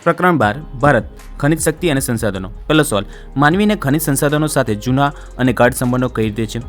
પ્રકરણ 12 ભારત ખનિજ શક્તિ અને સંસાધનો. પહેલો સવાલ, માનવીને ખનિજ સંસાધનો સાથે જૂના અને ગાઢ સંબંધો કઈ રીતે છે?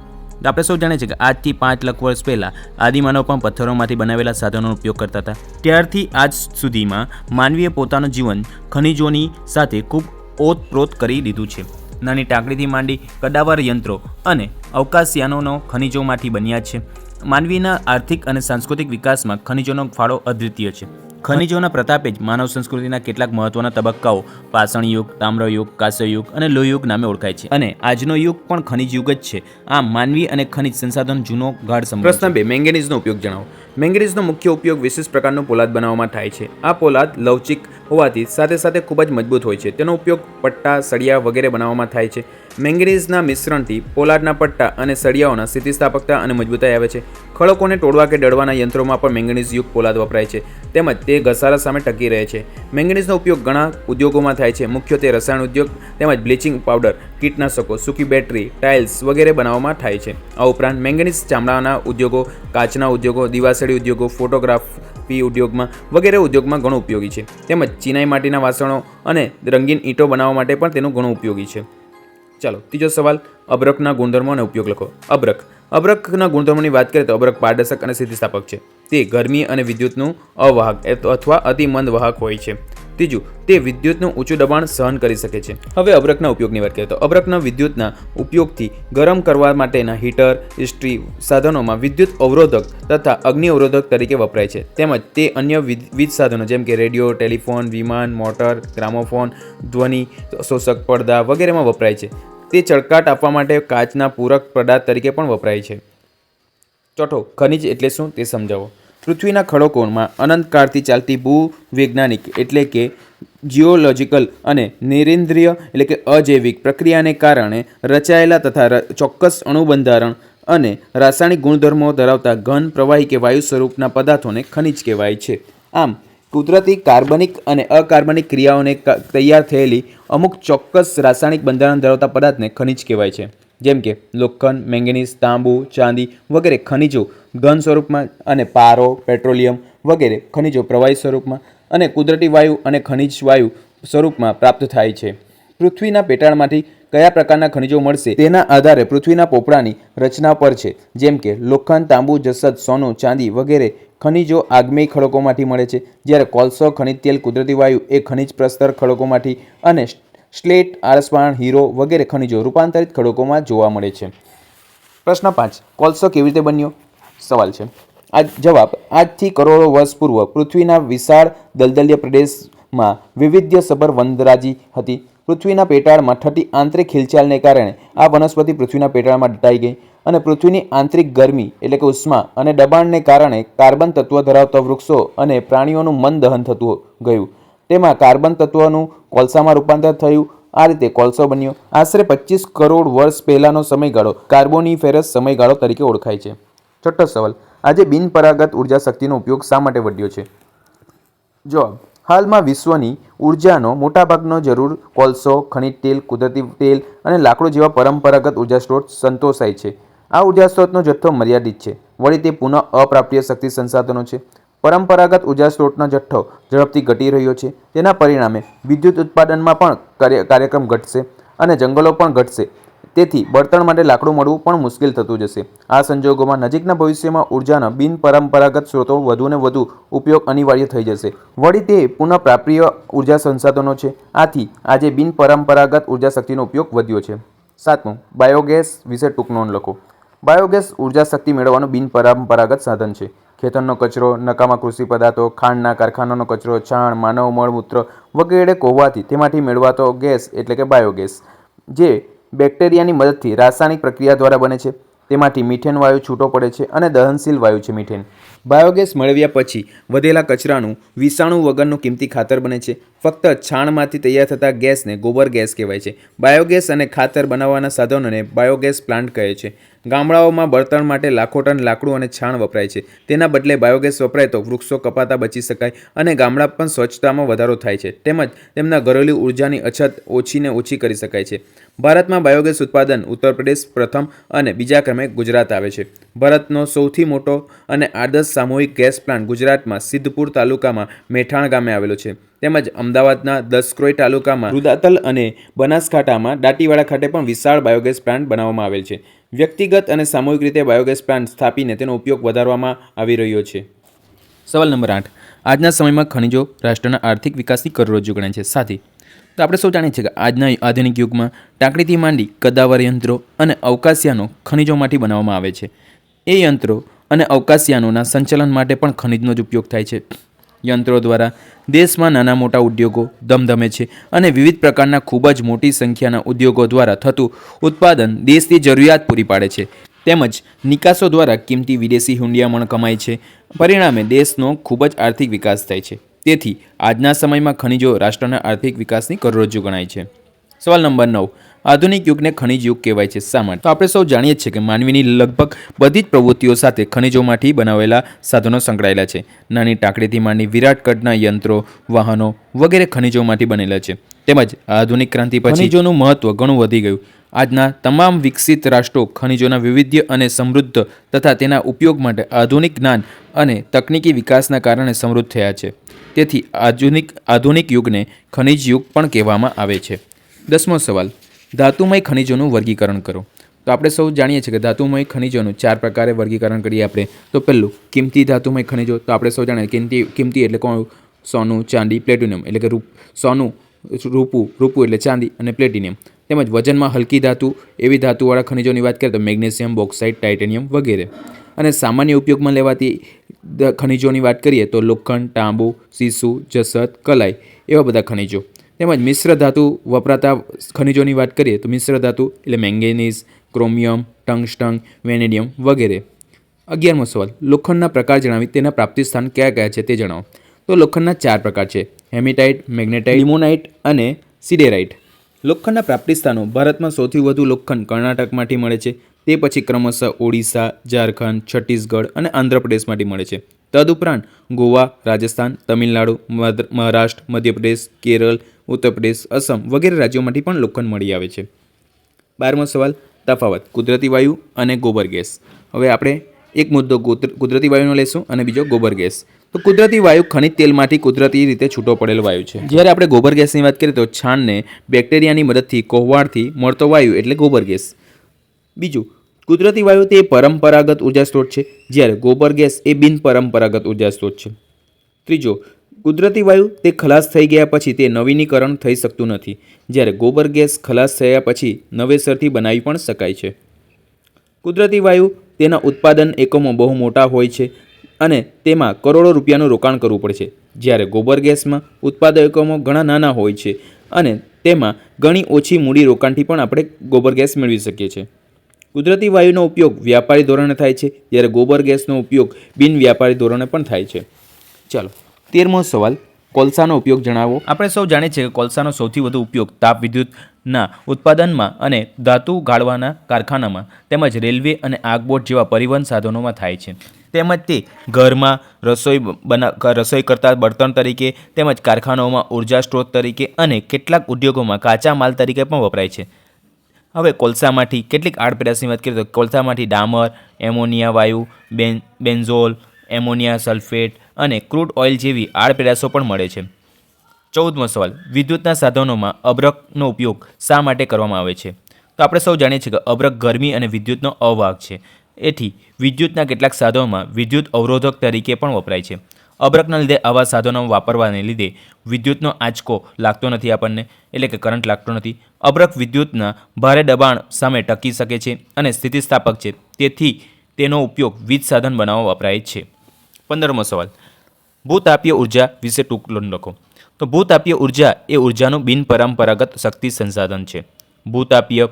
આપણે સૌ જાણીએ છીએ કે આજથી 5 લાખ વર્ષ પહેલાં આદિમાનવ પણ પથ્થરોમાંથી બનાવેલા સાધનોનો ઉપયોગ કરતા હતા. ત્યારથી આજ સુધીમાં માનવીએ પોતાનું જીવન ખનિજોની સાથે ખૂબ ઓતપ્રોત કરી દીધું છે. નાની ટાંકડીથી માંડી કદાવર યંત્રો અને અવકાશયાનો ખનિજોમાંથી બન્યા છે. માનવીના આર્થિક અને સાંસ્કૃતિક વિકાસમાં ખનિજોનો ફાળો અદ્વિતીય છે. ખનિજોના પ્રતાપે જ માનવ સંસ્કૃતિના કેટલાક મહત્વના તબક્કાઓ પાષાણ યુગ, તામ્ર યુગ, કાંસ્ય યુગ અને લોહ યુગ નામે ઓળખાય છે અને આજનો યુગ પણ ખનિજ યુગ જ છે. આમ માનવી અને ખનિજ સંસાધન જૂનો ગાઢ સંબંધ. પ્રશ્ન 2, મેંગેનીઝનો ઉપયોગ જણાવો. મેંગેનીઝનો મુખ્ય ઉપયોગ વિશેષ પ્રકારનો પોલાદ બનાવવામાં થાય છે. આ પોલાદ લવચીક હોવાથી સાથે સાથે ખૂબ જ મજબૂત હોય છે. તેનો ઉપયોગ પટ્ટા, સળિયા વગેરે બનાવવામાં થાય છે. મેંગેનીઝના મિશ્રણથી પોલાદના પટ્ટા અને સળિયાઓના સ્થિતિસ્થાપકતા અને મજબૂતાઈ આવે છે. ખડકોને તોડવા કે દળવાના યંત્રોમાં પણ મેંગેનીઝયુક્ત પોલાદ વપરાય છે. તેમજ તે ઘસારા સામે ટકી રહે છે. મેંગેનીઝનો ઉપયોગ ઘણા ઉદ્યોગોમાં થાય છે. મુખ્યત્વે રસાયણ ઉદ્યોગ તેમજ બ્લીચિંગ પાવડર, કીટનાશકો, સૂકી બેટરી, ટાઇલ્સ વગેરે બનાવવામાં થાય છે. આ ઉપરાંત મેંગેનીઝ ચામડાના ઉદ્યોગો, કાચના ઉદ્યોગો, દિવાસળી ઉદ્યોગો, ફોટોગ્રાફી ઉદ્યોગમાં વગેરે ઉદ્યોગમાં ઘણું ઉપયોગી છે. તેમજ ચિનાઈ માટીના વાસણો અને રંગીન ઈંટો બનાવવા માટે પણ તેનું ઘણું ઉપયોગી છે. ચાલો, ત્રીજો સવાલ, અભ્રકના ગુણધર્મો અને ઉપયોગ લખો. અભ્રકના ગુણધર્મોની વાત કરીએ તો અભ્રક પારદર્શક અને સ્થિતિસ્થાપક છે. તે ગરમી અને વિદ્યુતનું અવાહક અથવા અતિ મંદ વાહક હોય છે. ત્રીજું, તે વિદ્યુતનું ઊંચું દબાણ સહન કરી શકે છે. હવે અભ્રકના ઉપયોગની વાત કરીએ તો અભ્રકના વિદ્યુતના ઉપયોગથી ગરમ કરવા માટેના હીટર, ઇસ્ત્રી સાધનોમાં વિદ્યુત અવરોધક તથા અગ્નિ અવરોધક તરીકે વપરાય છે. તેમજ તે અન્ય વીજ સાધનો જેમ કે રેડિયો, ટેલિફોન, વિમાન, મોટર, ગ્રામોફોન, ધ્વનિ શોષક પડદા વગેરેમાં વપરાય છે. તે ચળકાટ આપવા માટે કાચના પૂરક પદાર્થ તરીકે પણ વપરાય છે. ચોથો, ખનિજ એટલે શું તે સમજાવો. પૃથ્વીના ખડકોમાં અનંતકાળથી ચાલતી ભૂવૈજ્ઞાનિક એટલે કે જીઓલોજિકલ અને નિરેન્દ્રિય એટલે કે અજૈવિક પ્રક્રિયાને કારણે રચાયેલા તથા ચોક્કસ અણુબંધારણ અને રાસાયણિક ગુણધર્મો ધરાવતા ઘન, પ્રવાહી કે વાયુ સ્વરૂપના પદાર્થોને ખનિજ કહેવાય છે. આમ કુદરતી કાર્બનિક અને અકાર્બનિક ક્રિયાઓને તૈયાર થયેલી અમુક ચોક્કસ રાસાયણિક બંધારણ ધરાવતા પદાર્થને ખનિજ કહેવાય છે. જેમ કે લોખંડ, મેંગેનીઝ, તાંબુ, ચાંદી વગેરે ખનિજો ઘન સ્વરૂપમાં અને પારો, પેટ્રોલિયમ વગેરે ખનિજો પ્રવાહી સ્વરૂપમાં અને કુદરતી વાયુ અને ખનિજ વાયુ સ્વરૂપમાં પ્રાપ્ત થાય છે. પૃથ્વીના પેટાળમાંથી કયા પ્રકારના ખનિજો મળશે તેના આધારે પૃથ્વીના પોપડાની રચના પર છે. જેમ કે લોખંડ, તાંબુ, જસત, સોનું, ચાંદી વગેરે ખનિજો આગ્નેય ખડકોમાંથી મળે છે. જ્યારે કોલસો, ખનિજ તેલ, કુદરતી વાયુ એ ખનિજ પ્રસ્તર ખડકોમાંથી અને સ્લેટ, આરસપાણ, હીરો વગેરે ખનિજો રૂપાંતરિત ખડકોમાં જોવા મળે છે. પ્રશ્ન 5, કોલસો કેવી રીતે બન્યો? સવાલ છે. જવાબ, આજથી કરોડો વર્ષ પૂર્વ પૃથ્વીના વિશાળ દલદલીય પ્રદેશમાં વૈવિધ્યસભર વનરાજી હતી. પૃથ્વીના પેટાળમાં થતી આંતરિક હિલચાલને કારણે આ વનસ્પતિ પૃથ્વીના પેટાળમાં દટાઈ ગઈ અને પૃથ્વીની આંતરિક ગરમી એટલે કે ઉષ્મા અને દબાણને કારણે કાર્બન તત્વ ધરાવતા વૃક્ષો અને પ્રાણીઓનું મંદ દહન થતું ગયું. તેમાં કાર્બન તત્વનું કોલસામાં રૂપાંતર થયું. આ રીતે કોલસો બન્યો. આશરે 25 કરોડ વર્ષ પહેલાનો સમયગાળો કાર્બોનિફેરસ સમયગાળો તરીકે ઓળખાય છે. છઠ્ઠો સવાલ, આજે બિનપરાગત ઉર્જા શક્તિનો ઉપયોગ શા માટે વધ્યો છે? જવાબ, હાલમાં વિશ્વની ઉર્જાનો મોટાભાગનો જરૂર કોલસો, ખનિજ તેલ, કુદરતી તેલ અને લાકડું જેવા પરંપરાગત ઉર્જા સ્ત્રોત સંતોષાય છે. આ ઉર્જા સ્ત્રોતનો જથ્થો મર્યાદિત છે. વળી તે પુનઃ અપ્રાપ્ય શક્તિ સંસાધનો છે. પરંપરાગત ઉર્જા સ્ત્રોતનો જથ્થો ઝડપથી ઘટી રહ્યો છે. તેના પરિણામે વિદ્યુત ઉત્પાદનમાં પણ કાર્યક્રમ ઘટશે અને જંગલો પણ ઘટશે. તેથી બળતણ માટે લાકડું મળવું પણ મુશ્કેલ થતું જશે. આ સંજોગોમાં નજીકના ભવિષ્યમાં ઉર્જાના બિનપરંપરાગત સ્ત્રોતો વધુને વધુ ઉપયોગ અનિવાર્ય થઈ જશે. વળી તે પુનઃપ્રાપ્ય ઉર્જા સંસાધનો છે. આથી આજે બિનપરંપરાગત ઉર્જા શક્તિનો ઉપયોગ વધ્યો છે. 7, બાયોગેસ વિશે ટૂંક નોંધ લખો. બાયોગેસ ઉર્જા શક્તિ મેળવવાનું બિનપરંપરાગત સાધન છે. ખેતરનો કચરો, નકામા કૃષિ પદાર્થો, ખાંડના કારખાનાનો કચરો, છાણ, માનવ મળમૂત્ર વગેરે કોહવાથી તેમાંથી મેળવાતો ગેસ એટલે કે બાયોગેસ જે બેક્ટેરિયાની મદદથી રાસાયણિક પ્રક્રિયા દ્વારા બને છે. તેમાંથી મીથેન વાયુ છૂટો પડે છે અને દહનશીલ વાયુ છે મીથેન. બાયોગેસ મેળવ્યા પછી વધેલા કચરાનું વિષાણુ વગરનું કિંમતી ખાતર બને છે. ફક્ત છાણમાંથી તૈયાર થતા ગેસને ગોબર ગેસ કહેવાય છે. બાયોગેસ અને ખાતર બનાવવાના સાધનોને બાયોગેસ પ્લાન્ટ કહે છે. ગામડાઓમાં બળતણ માટે લાખો ટન લાકડું અને છાણ વપરાય છે. તેના બદલે બાયોગેસ વપરાય તો વૃક્ષો કપાતા બચી શકાય અને ગામડા પણ સ્વચ્છતામાં વધારો થાય છે. તેમજ તેમના ઘરેલું ઉર્જાની અછત ઓછીને ઓછી કરી શકાય છે. ભારતમાં બાયોગેસ ઉત્પાદન ઉત્તર પ્રદેશ પ્રથમ અને બીજા ક્રમે ગુજરાત આવે છે. ભારતનો સૌથી મોટો અને આદર્શ સામૂહિક ગેસ પ્લાન્ટ ગુજરાતમાં સિદ્ધપુર તાલુકામાં મેઠાણ ગામે આવેલો છે. તેમજ અમદાવાદના દસક્રોઈ તાલુકામાં રુદાતલ અને બનાસકાંઠામાં દાંતીવાડા ખાતે પણ વિશાળ બાયોગેસ પ્લાન્ટ બનાવવામાં આવેલ છે. વ્યક્તિગત અને સામૂહિક રીતે બાયોગેસ પ્લાન્ટ સ્થાપીને તેનો ઉપયોગ વધારવામાં આવી રહ્યો છે. સવાલ નંબર 8. આજના સમયમાં ખનિજો રાષ્ટ્રના આર્થિક વિકાસની કરોડરજ્જુ ગણાય છે. સાથી તો આપણે સૌ જાણીએ છીએ કે આજના આધુનિક યુગમાં ટાંકણીથી માંડી કદાવર યંત્રો અને અવકાશયાનો ખનિજોમાંથી બનાવવામાં આવે છે. એ યંત્રો અને અવકાશયાનોના સંચાલન માટે પણ ખનિજનો જ ઉપયોગ થાય છે. યંત્રો દ્વારા દેશમાં નાના મોટા ઉદ્યોગો ધમધમે છે અને વિવિધ પ્રકારના ખૂબ જ મોટી સંખ્યાના ઉદ્યોગો દ્વારા થતું ઉત્પાદન દેશની જરૂરિયાત પૂરી પાડે છે. તેમજ નિકાસો દ્વારા કિંમતી વિદેશી હુંડિયામણ કમાય છે. પરિણામે દેશનો ખૂબ જ આર્થિક વિકાસ થાય છે. તેથી આજના સમયમાં ખનિજો રાષ્ટ્રના આર્થિક વિકાસની કરોડરજ્જુ ગણાય છે. સવાલ નંબર 9. આધુનિક યુગને ખનિજ યુગ કહેવાય છે. શા માટે? તો આપણે સૌ જાણીએ છીએ કે માનવીની લગભગ બધી જ પ્રવૃત્તિઓ સાથે ખનિજોમાંથી બનાવેલા સાધનો સંકળાયેલા છે. નાની ટાંકડીથી માંડી વિરાટ કદના યંત્રો, વાહનો વગેરે ખનિજોમાંથી બનેલા છે. તેમજ આધુનિક ક્રાંતિ પછી ખનિજોનું મહત્વ ઘણું વધી ગયું. આજના તમામ વિકસિત રાષ્ટ્રો ખનિજોના વૈવિધ્ય અને સમૃદ્ધ તથા તેના ઉપયોગ માટે આધુનિક જ્ઞાન અને તકનીકી વિકાસના કારણે સમૃદ્ધ થયા છે. તેથી આધુનિક યુગને ખનિજ યુગ પણ કહેવામાં આવે છે. 10મો સવાલ. ધાતુમય ખનિજોનું વર્ગીકરણ કરો. તો આપણે સૌ જાણીએ છીએ કે ધાતુમય ખનિજોનું 4 પ્રકારે વર્ગીકરણ કરીએ આપણે. તો પહેલું કિંમતી ધાતુમય ખનિજો. તો આપણે સૌ જાણીએ કિંમતી એટલે કોણ? સોનું, ચાંદી, પ્લેટિનિયમ એટલે કે સોનું, રૂપું એટલે ચાંદી અને પ્લેટિનિયમ. તેમજ વજનમાં હલકી ધાતુ એવી ધાતુવાળા ખનિજોની વાત કરીએ તો મેગ્નેશિયમ, બોક્સાઇટ, ટાઇટેનિયમ વગેરે. અને સામાન્ય ઉપયોગમાં લેવાતી ખનિજોની વાત કરીએ તો લોખંડ, તાંબુ, સીસું, જસત, કલાઈ એવા બધા ખનિજો. તેમજ મિશ્ર ધાતુ વપરાતા ખનિજોની વાત કરીએ તો મિશ્ર ધાતુ એટલે મેંગેનીઝ, ક્રોમિયમ, ટંગસ્ટન, વેનેડિયમ વગેરે. 11મો સવાલ. લોખંડના પ્રકાર જણાવી તેના પ્રાપ્તિ સ્થાન કયા કયા છે તે જણાવો. તો લોખંડના 4 પ્રકાર છે: હેમેટાઇટ, મેગ્નેટાઇટ, લિમોનાઇટ અને સિડેરાઇટ. લોખંડના પ્રાપ્તિ સ્થાનો. ભારતમાં સૌથી વધુ લોખંડ કર્ણાટકમાંથી મળે છે. તે પછી ક્રમશઃ ઓડિશા, ઝારખંડ, છત્તીસગઢ અને આંધ્રપ્રદેશમાંથી મળે છે. તદુપરાંત ગોવા, રાજસ્થાન, તમિલનાડુ, મહારાષ્ટ્ર, મધ્યપ્રદેશ, કેરળ, ઉત્તરપ્રદેશ, અસમ વગેરે રાજ્યોમાંથી પણ લોખંડ મળી આવે છે. 12મો સવાલ. તફાવત કુદરતી વાયુ અને ગોબર ગેસ. હવે આપણે એક મુદ્દો કુદરતી વાયુનો લેશું અને બીજો ગોબર ગેસ. તો કુદરતી વાયુ ખનિજ તેલમાંથી કુદરતી રીતે છૂટો પડેલો વાયુ છે. જ્યારે આપણે ગોબર ગેસની વાત કરીએ તો છાણને બેક્ટેરિયાની મદદથી કોહવાળથી મળતો વાયુ એટલે ગોબર ગેસ. બીજું કુદરતી વાયુ તે પરંપરાગત ઉર્જા સ્ત્રોત છે, જ્યારે ગોબર ગેસ એ બિનપરંપરાગત ઉર્જા સ્ત્રોત છે. ત્રીજો કુદરતી વાયુ તે ખલાસ થઈ ગયા પછી તે નવીનીકરણ થઈ શકતું નથી, જ્યારે ગોબર ગેસ ખલાસ થયા પછી નવેસરથી બનાવી પણ શકાય છે. કુદરતી વાયુ તેના ઉત્પાદન એકમો બહુ મોટા હોય છે અને તેમાં કરોડો રૂપિયાનું રોકાણ કરવું પડે છે, જ્યારે ગોબર ગેસમાં ઉત્પાદન એકમો ઘણા નાના હોય છે અને તેમાં ઘણી ઓછી મૂડી રોકાણથી પણ આપણે ગોબર ગેસ મેળવી શકીએ છીએ. કુદરતી વાયુનો ઉપયોગ વ્યાપારી ધોરણે થાય છે, જ્યારે ગોબર ગેસનો ઉપયોગ બિન વ્યાપારી ધોરણે પણ થાય છે. ચાલો 13મો સવાલ. કોલસાનો ઉપયોગ જણાવો. આપણે સૌ જાણીએ છીએ કે કોલસાનો સૌથી વધુ ઉપયોગ તાપ વિદ્યુતના ઉત્પાદનમાં અને ધાતુ ગાળવાના કારખાનામાં તેમજ રેલવે અને આગબોટ જેવા પરિવહન સાધનોમાં થાય છે. તેમજ તે ઘરમાં રસોઈ કરતા બળતણ તરીકે તેમજ કારખાનાઓમાં ઉર્જા સ્ત્રોત તરીકે અને કેટલાક ઉદ્યોગોમાં કાચા માલ તરીકે પણ વપરાય છે. હવે કોલસામાંથી કેટલીક આડપેદાશની વાત કરીએ તો કોલસામાંથી ડામર, એમોનિયા વાયુ, બેન્ઝોલ, એમોનિયા સલ્ફેટ અને ક્રૂડ ઓઇલ જેવી આડપેદાશો પણ મળે છે. 14મો સવાલ. વિદ્યુતના સાધનોમાં અબરખનો ઉપયોગ શા માટે કરવામાં આવે છે? તો આપણે સૌ જાણીએ છીએ કે અબરખ ગરમી અને વિદ્યુતનો અવાહક છે. એથી વિદ્યુતના કેટલાક સાધનોમાં વિદ્યુત અવરોધક તરીકે પણ વપરાય છે. અબરખના લીધે આવા સાધનો વાપરવાને લીધે વિદ્યુતનો આંચકો લાગતો નથી આપણને, એટલે કે કરંટ લાગતો નથી. અબરખ વિદ્યુતના ભારે દબાણ સામે ટકી શકે છે અને સ્થિતિસ્થાપક છે, તેથી તેનો ઉપયોગ વીજ સાધન બનાવવા વપરાય છે. 15મો સવાલ. ભૂતાપીય ઉર્જા વિશે ટૂંકમાં લખો. તો ભૂતાપીય ઉર્જા એ ઉર્જાનું બિનપરંપરાગત શક્તિ સંસાધન છે. ભૂતાપીય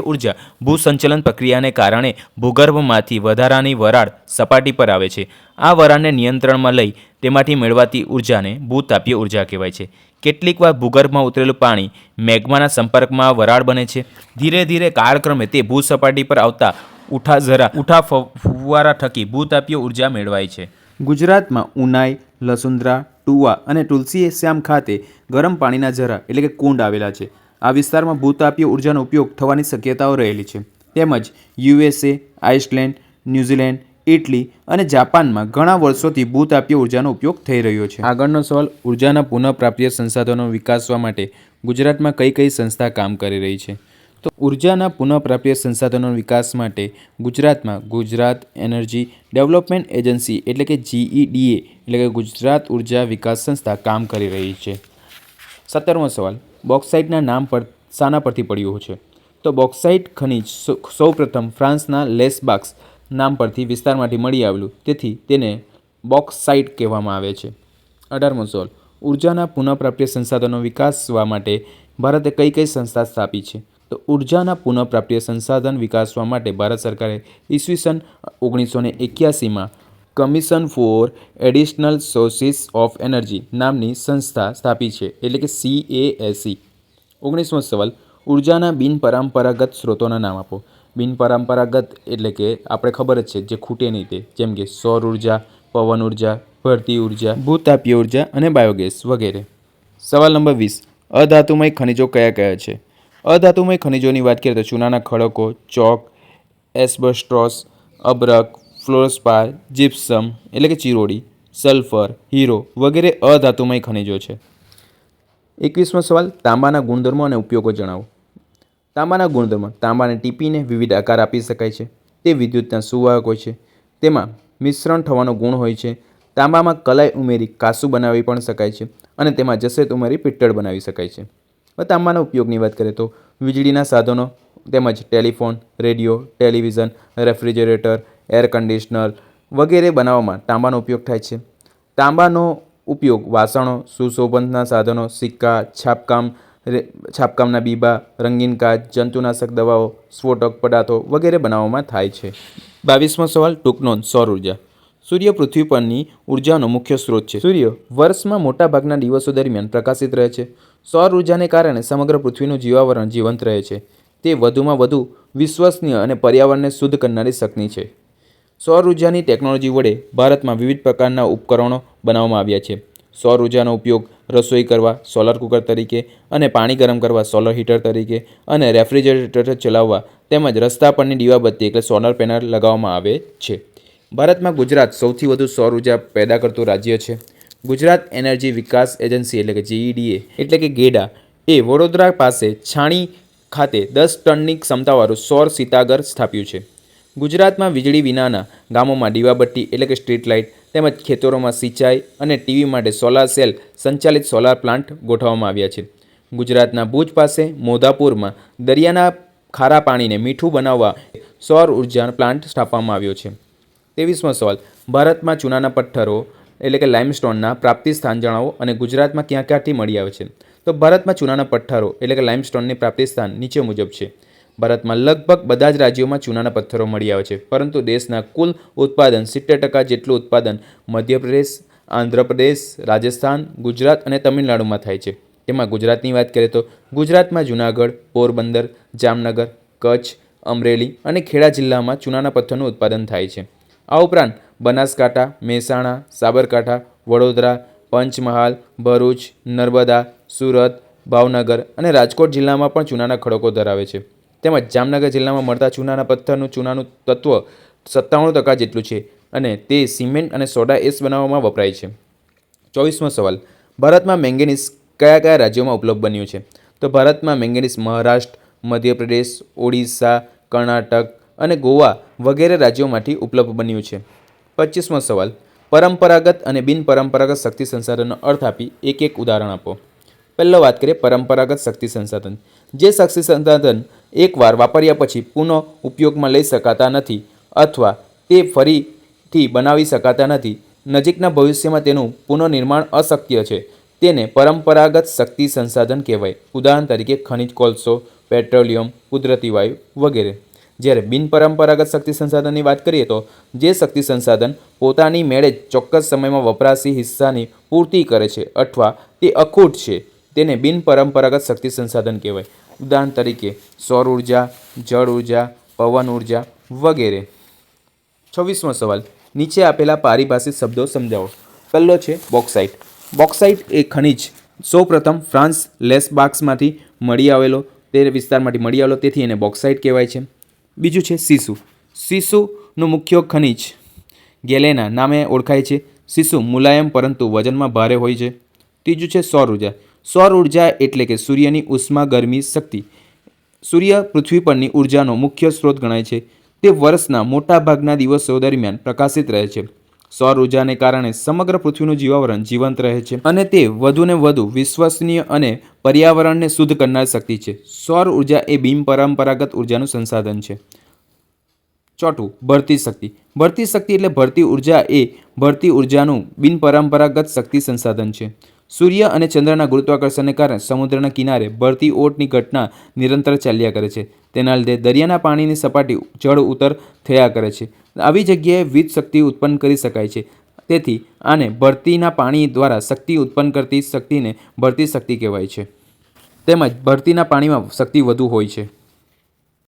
ઉર્જા ભૂસંચલન પ્રક્રિયાને કારણે ભૂગર્ભમાંથી વધારાની વરાળ સપાટી પર આવે છે. આ વરાળને નિયંત્રણમાં લઈ તેમાંથી મેળવાતી ઉર્જાને ભૂતાપીય ઉર્જા કહેવાય છે. કેટલીકવાર ભૂગર્ભમાં ઉતરેલું પાણી મેગ્માના સંપર્કમાં વરાળ બને છે. ધીરે ધીરે કાળક્રમે તે ભૂસપાટી પર આવતા ઉઠા ફુવારા થકી ભૂતાપીય ઉર્જા મેળવાય છે. ગુજરાતમાં ઉનાઈ, લસુંદરા, ટુવા અને તુલસી શ્યામ ખાતે ગરમ પાણીના ઝરા એટલે કે કુંડ આવેલા છે. આ વિસ્તારમાં ભૂતાપીય ઉર્જાનો ઉપયોગ થવાની શક્યતાઓ રહેલી છે. તેમજ USA, આઇસલેન્ડ, ન્યૂઝીલેન્ડ, ઇટલી અને જાપાનમાં ઘણા વર્ષોથી ભૂતાપીય ઉર્જાનો ઉપયોગ થઈ રહ્યો છે. આગળનો સવાલ, ઉર્જાના પુનઃપ્રાપ્ય સંસાધનો વિકસાવવા માટે ગુજરાતમાં કઈ કઈ સંસ્થા કામ કરી રહી છે? તો ઉર્જાના પુનઃપ્રાપ્ય સંસાધનો વિકાસ માટે ગુજરાતમાં ગુજરાત એનર્જી ડેવલપમેન્ટ એજન્સી એટલે કે GEDA એટલે કે ગુજરાત ઉર્જા વિકાસ સંસ્થા કામ કરી રહી છે. 17મો સવાલ, બોક્સાઇટના નામ પર શાના પરથી પડ્યું છે? તો બોક્સાઇટ ખનિજ સૌપ્રથમ ફ્રાન્સના લેસબાક્સ નામ પરથી વિસ્તારમાંથી મળી આવેલું, તેથી તેને બોક્સાઇટ કહેવામાં આવે છે. 18મો સવાલ, ઉર્જાના પુનઃપ્રાપ્ય સંસાધનો વિકાસવા માટે ભારતે કઈ કઈ સંસ્થા સ્થાપી છે? તો ઉર્જાના પુનઃપ્રાપ્ય સંસાધન વિકાસવા માટે ભારત સરકારે ઈસવીસન 1981માં commission for additional sources of energy નામની સંસ્થા સ્થાપી છે, એટલે કે CASE. 19મો સવાલ, ઉર્જાના બિનપરંપરાગત સ્ત્રોતોના નામ આપો. બિનપરંપરાગત એટલે કે આપણે ખબર જ છે, જે ખૂટે નહીં તે, જેમ કે સૌર ઉર્જા, પવન ઉર્જા, ભરતી ઉર્જા, ભૂતાપીય ઉર્જા અને બાયોગેસ વગેરે. સવાલ નંબર 20, અધાતુમય ખનિજો કયા કયા છે? અધાતુમય ખનિજોની વાત કરીએ તો ચૂનાના ખડકો, ચોક, એસ્બેસ્ટોસ, અબ્રક, ફ્લોરસ્પાર, જીપ્સમ એટલે કે ચિરોડી, સલ્ફર, હીરો વગેરે અધાતુમય ખનિજો છે. 21મો સવાલ, તાંબાના ગુણધર્મો અને ઉપયોગો જણાવો. તાંબાના ગુણધર્મો, તાંબાને ટીપીને વિવિધ આકાર આપી શકાય છે. તે વિદ્યુતના સુવાહક હોય છે. તેમાં મિશ્રણ થવાનો ગુણ હોય છે. તાંબામાં કલાઈ ઉમેરી કાંસુ બનાવી પણ શકાય છે અને તેમાં જસેત ઉમેરી પિત્તળ બનાવી શકાય છે. તાંબાના ઉપયોગની વાત કરીએ તો વીજળીના સાધનો તેમજ telephone, radio, television, refrigerator, air conditioner વગેરે બનાવવામાં તાંબાનો ઉપયોગ થાય છે. તાંબાનો ઉપયોગ વાસણો, સુશોભનના સાધનો, સિક્કા, છાપકામના બીબા, રંગીન કાચ, જંતુનાશક દવાઓ, સ્ફોટક પદાર્થો વગેરે બનાવવામાં થાય છે. 22મો સવાલ, ટૂંક નોંધ. સૌર ઉર્જા. સૂર્ય પૃથ્વી પરની ઉર્જાનો મુખ્ય સ્ત્રોત છે. સૂર્ય વર્ષમાં મોટાભાગના દિવસો દરમિયાન પ્રકાશિત રહે છે. સૌર ઉર્જાને કારણે સમગ્ર પૃથ્વીનું જીવાવરણ જીવંત રહે છે. તે વધુમાં વધુ વિશ્વસનીય અને પર્યાવરણને શુદ્ધ કરનારી શક્તિ છે. સૌર ઉર્જાની ટેકનોલોજી વડે ભારતમાં વિવિધ પ્રકારના ઉપકરણો બનાવવામાં આવ્યા છે. સૌર ઉર્જાનો ઉપયોગ રસોઈ કરવા સોલર કુકર તરીકે અને પાણી ગરમ કરવા સોલર હીટર તરીકે અને રેફ્રિજરેટર ચલાવવા તેમજ રસ્તા પરની દીવાબત્તી એટલે સોલર પેનલ લગાવવામાં આવે છે. ભારતમાં ગુજરાત સૌથી વધુ સૌર ઉર્જા પેદા કરતું રાજ્ય છે. ગુજરાત એનર્જી વિકાસ એજન્સી એટલે કે GEDA એટલે કે ગેડા એ વડોદરા પાસે છાણી ખાતે 10 ટનની ક્ષમતાવાળું સૌર શીતાગાર સ્થાપ્યું છે. ગુજરાતમાં વીજળી વિનાના ગામોમાં દીવાબત્તી એટલે કે સ્ટ્રીટ લાઇટ તેમજ ખેતરોમાં સિંચાઈ અને ટીવી માટે સોલાર સેલ સંચાલિત સોલાર પ્લાન્ટ ગોઠવવામાં આવ્યા છે. ગુજરાતના ભુજ પાસે મોધાપુરમાં દરિયાના ખારા પાણીને મીઠું બનાવવા સૌર ઉર્જા પ્લાન્ટ સ્થાપવામાં આવ્યો છે. 23મો સવાલ, ભારતમાં ચૂનાના પથ્થરો એટલે કે લાઇમસ્ટોનના પ્રાપ્તિ સ્થાન જણાવો અને ગુજરાતમાં ક્યાં ક્યાંથી મળી આવે છે? તો ભારતમાં ચૂનાના પથ્થરો એટલે કે લાઇમસ્ટોનની પ્રાપ્તિ સ્થાન નીચે મુજબ છે. ભારતમાં લગભગ બધા જ રાજ્યોમાં ચૂનાના પથ્થરો મળી આવે છે, પરંતુ દેશના કુલ ઉત્પાદન 70% જેટલું ઉત્પાદન મધ્યપ્રદેશ, આંધ્રપ્રદેશ, રાજસ્થાન, ગુજરાત અને તમિલનાડુમાં થાય છે. તેમાં ગુજરાતની વાત કરીએ તો ગુજરાતમાં જૂનાગઢ, પોરબંદર, જામનગર, કચ્છ, અમરેલી અને ખેડા જિલ્લામાં ચૂનાના પથ્થરનું ઉત્પાદન થાય છે. આ ઉપરાંત બનાસકાંઠા, મહેસાણા, સાબરકાંઠા, વડોદરા, પંચમહાલ, ભરૂચ, નર્મદા, સુરત, ભાવનગર અને રાજકોટ જિલ્લામાં પણ ચૂનાના ખડકો ધરાવે છે. તેમજ જામનગર જિલ્લામાં મળતા ચૂનાના પથ્થરનું ચૂનાનું તત્વ 97% જેટલું છે અને તે સિમેન્ટ અને સોડા એશ બનાવવામાં વપરાય છે. 24મો સવાલ, ભારતમાં મેંગેનીઝ કયા કયા રાજ્યોમાં ઉપલબ્ધ બન્યું છે? તો ભારતમાં મેંગેનીઝ મહારાષ્ટ્ર, મધ્યપ્રદેશ, ઓડિશા, કર્ણાટક અને ગોવા વગેરે રાજ્યોમાંથી ઉપલબ્ધ બન્યું છે. 25મો સવાલ, પરંપરાગત અને બિનપરંપરાગત શક્તિ સંસાધનનો અર્થ આપી એક એક ઉદાહરણ આપો. પહેલો વાત કરીએ પરંપરાગત શક્તિ સંસાધન. જે શક્તિ સંસાધન એકવાર વાપર્યા પછી પુનઃ ઉપયોગમાં લઈ શકાતા નથી અથવા તે ફરીથી બનાવી શકાતા નથી, નજીકના ભવિષ્યમાં તેનું પુનઃનિર્માણ અશક્ય છે, તેને પરંપરાગત શક્તિ સંસાધન કહેવાય. ઉદાહરણ તરીકે ખનિજ કોલસો, પેટ્રોલિયમ, કુદરતી વાયુ વગેરે. જ્યારે બિનપરંપરાગત શક્તિ સંસાધનની વાત કરીએ તો જે શક્તિ સંસાધન પોતાની મેળે જ ચોક્કસ સમયમાં વપરાશી હિસ્સાની પૂર્તિ કરે છે અથવા તે અખૂટ છે, તેને બિનપરંપરાગત શક્તિ સંસાધન કહેવાય. ઉદાહરણ તરીકે સૌર ઉર્જા, જળ ઉર્જા, પવન ઉર્જા વગેરે. 26મો સવાલ, નીચે આપેલા પારિભાષિક શબ્દો સમજાવો. પહેલો છે બોક્સાઇટ. બોક્સાઇટ એ ખનિજ સૌપ્રથમ ફ્રાન્સ લેસબાક્સમાંથી મળી આવેલો તે વિસ્તારમાંથી મળી આવેલો, તેથી એને બોક્સાઇટ કહેવાય છે. બીજું છે સીસુ. સીસુનું મુખ્ય ખનિજ ગેલેના નામે ઓળખાય છે. શિશુ મુલાયમ પરંતુ વજનમાં ભારે હોય છે. ત્રીજું છે સૌર ઉર્જા. સૌર ઉર્જા એટલે કે સૂર્યની ઉષ્મા ગરમી શક્તિ. સૂર્ય પૃથ્વી પરની ઉર્જાનો મુખ્ય સ્ત્રોત ગણાય છે. તે વર્ષના મોટાભાગના દિવસો દરમિયાન પ્રકાશિત રહે છે. સૌર ઉર્જાને કારણે સમગ્ર પૃથ્વીનું જીવાવરણ જીવંત રહે છે અને તે વધુને વધુ વિશ્વસનીય અને પર્યાવરણને શુદ્ધ કરનાર શક્તિ છે. સૌર ઉર્જા એ બિનપરંપરાગત ઉર્જાનું સંસાધન છે. ચોથું, ભરતી શક્તિ. ભરતી શક્તિ એટલે ભરતી ઉર્જા એ ભરતી ઉર્જાનું બિનપરંપરાગત શક્તિ સંસાધન છે. સૂર્ય અને ચંદ્રના ગુરુત્વાકર્ષણને કારણે સમુદ્રના કિનારે ભરતી ઓટની ઘટના નિરંતર ચાલ્યા કરે છે. તેના લીધે દરિયાના પાણીની સપાટી ચઢ ઉતર થયા કરે છે. આવી જગ્યાએ વીજ શક્તિ ઉત્પન્ન કરી શકાય છે. તેથી આને ભરતીના પાણી દ્વારા શક્તિ ઉત્પન્ન કરતી શક્તિને ભરતી શક્તિ કહેવાય છે. તેમજ ભરતીના પાણીમાં શક્તિ વધુ હોય છે.